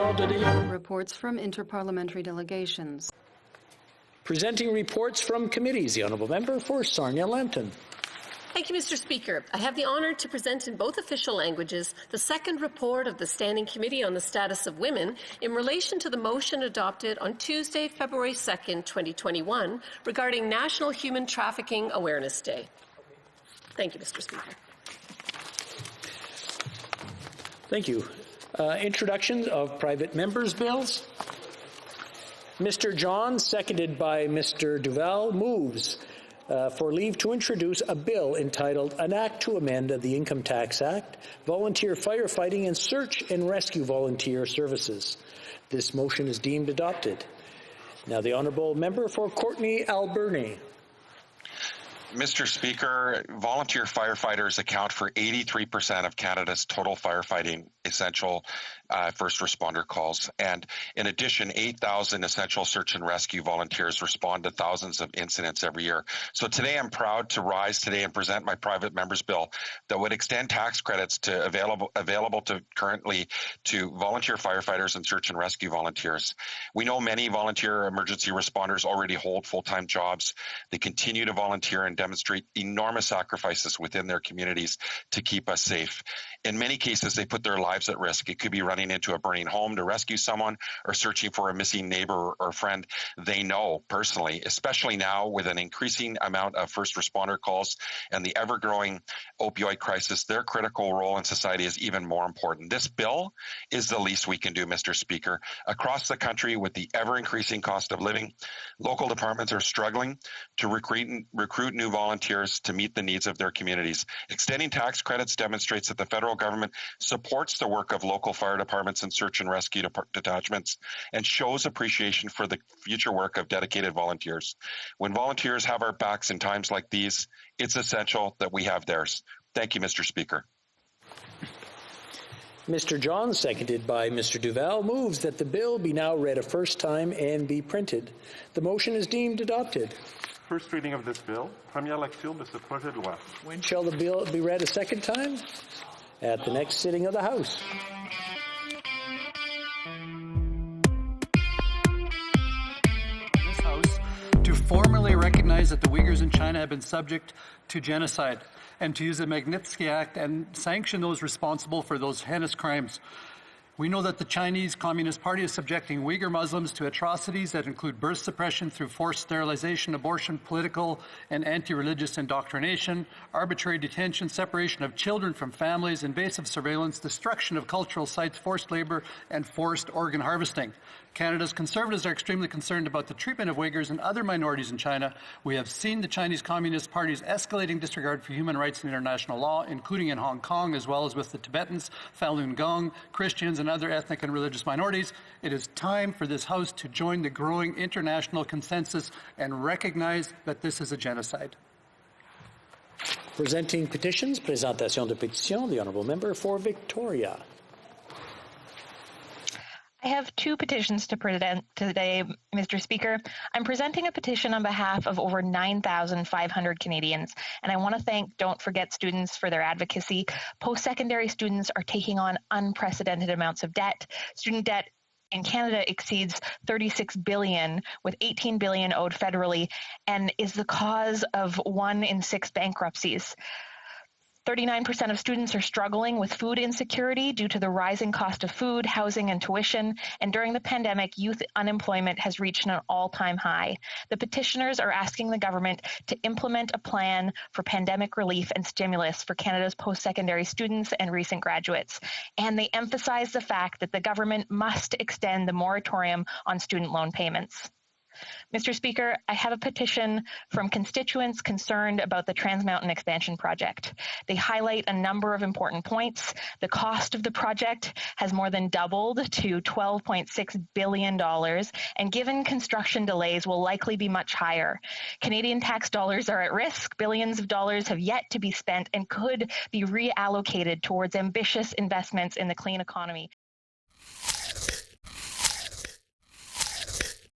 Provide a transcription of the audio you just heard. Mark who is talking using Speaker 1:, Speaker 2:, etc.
Speaker 1: Reports from interparliamentary delegations.
Speaker 2: Presenting reports from committees, the Honourable Member for Sarnia-Lambton.
Speaker 3: Thank you, Mr. Speaker. I have the honour to present in both official languages the second report of the Standing Committee on the Status of Women in relation to the motion adopted on Tuesday, February 2nd, 2021, regarding National Human Trafficking Awareness Day. Thank you, Mr. Speaker.
Speaker 2: Thank you. Introductions of private members' bills. Mr. John, seconded by Mr. Duval, moves for leave to introduce a bill entitled Enact to Amend the Income Tax Act, Volunteer Firefighting and Search and Rescue Volunteer Services. This motion is deemed adopted. Now the Honourable Member for Courtenay-Alberni.
Speaker 4: Mr. Speaker, volunteer firefighters account for 83% of Canada's total firefighting essential first responder calls. And in addition, 8,000 essential search and rescue volunteers respond to thousands of incidents every year. So today I'm proud to rise today and present my private member's bill that would extend tax credits to available to currently to volunteer firefighters and search and rescue volunteers. We know many volunteer emergency responders already hold full-time jobs. They continue to volunteer and demonstrate enormous sacrifices within their communities to keep us safe. In many cases, they put their lives at risk. It could be running into a burning home to rescue someone or searching for a missing neighbor or friend they know personally, especially now with an increasing amount of first responder calls and the ever-growing opioid crisis. Their critical role in society is even more important. This bill is the least we can do, Mr. Speaker. Across the country, with the ever-increasing cost of living, local departments are struggling to recruit new volunteers to meet the needs of their communities. Extending tax credits demonstrates that the federal government supports the work of local fire departments and search and rescue detachments and shows appreciation for the future work of dedicated volunteers. When volunteers have our backs in times like these, it's essential that we have theirs. Thank you, Mr. Speaker.
Speaker 2: Mr. John, seconded by Mr. Duval, moves that the bill be now read a first time and be printed. The motion is deemed adopted.
Speaker 5: First reading of this bill. Première lecture de ce projet de loi.
Speaker 2: When shall the bill be read a second time? At the next sitting of the House.
Speaker 6: This House to formally recognize that the Uyghurs in China have been subject to genocide and to use the Magnitsky Act and sanction those responsible for those heinous crimes. We know that the Chinese Communist Party is subjecting Uyghur Muslims to atrocities that include birth suppression through forced sterilization, abortion, political and anti-religious indoctrination, arbitrary detention, separation of children from families, invasive surveillance, destruction of cultural sites, forced labor, and forced organ harvesting. Canada's Conservatives are extremely concerned about the treatment of Uyghurs and other minorities in China. We have seen the Chinese Communist Party's escalating disregard for human rights and international law, including in Hong Kong, as well as with the Tibetans, Falun Gong, Christians, and other ethnic and religious minorities. It is time for this House to join the growing international consensus and recognize that this is a genocide.
Speaker 2: Presenting petitions, présentation de pétitions, the Honourable Member for Victoria.
Speaker 7: I have two petitions to present today, Mr. Speaker. I'm presenting a petition on behalf of over 9,500 Canadians, and I want to thank Don't Forget students for their advocacy. Post-secondary students are taking on unprecedented amounts of debt. Student debt in Canada exceeds $36 billion, with $18 billion owed federally, and is the cause of 1 in 6 bankruptcies. 39% of students are struggling with food insecurity due to the rising cost of food, housing, and tuition. And during the pandemic, youth unemployment has reached an all-time high. The petitioners are asking the government to implement a plan for pandemic relief and stimulus for Canada's post-secondary students and recent graduates. And they emphasize the fact that the government must extend the moratorium on student loan payments. Mr. Speaker, I have a petition from constituents concerned about the Trans Mountain Expansion Project. They highlight a number of important points. The cost of the project has more than doubled to $12.6 billion, and given construction delays will likely be much higher. Canadian tax dollars are at risk. Billions of dollars have yet to be spent and could be reallocated towards ambitious investments in the clean economy.